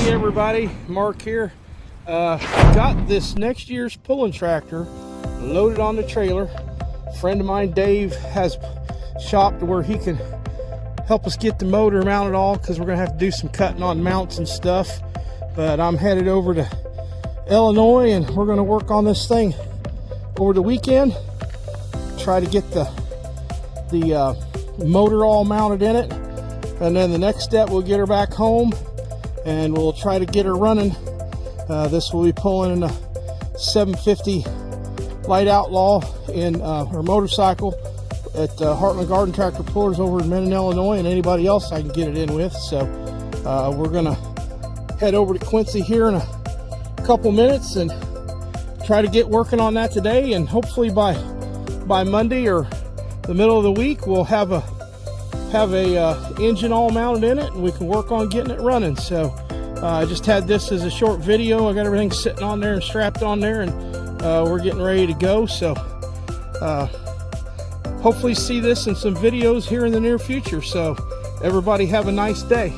Hey everybody, Mark here. Got this next year's pulling tractor loaded on the trailer. A friend of mine, Dave, has shop to where he can help us get the motor mounted all, because we're gonna have to do some cutting on mounts and stuff. But I'm headed over to Illinois and we're gonna work on this thing over the weekend. Try to get the motor all mounted in it, and then the next step, we'll get her back home and we'll try to get her running. This will be pulling in a 750 Light Outlaw in her motorcycle at Heartland Garden Tractor Pullers over in Minden, Illinois, and anybody else I can get it in with. So we're gonna head over to Quincy here in a couple minutes and try to get working on that today, and hopefully by Monday or the middle of the week we'll have a engine all mounted in it and we can work on getting it running. So I just had this as a short video. I got everything sitting on there and strapped on there, and we're getting ready to go. So hopefully see this in some videos here in the near future. So everybody have a nice day.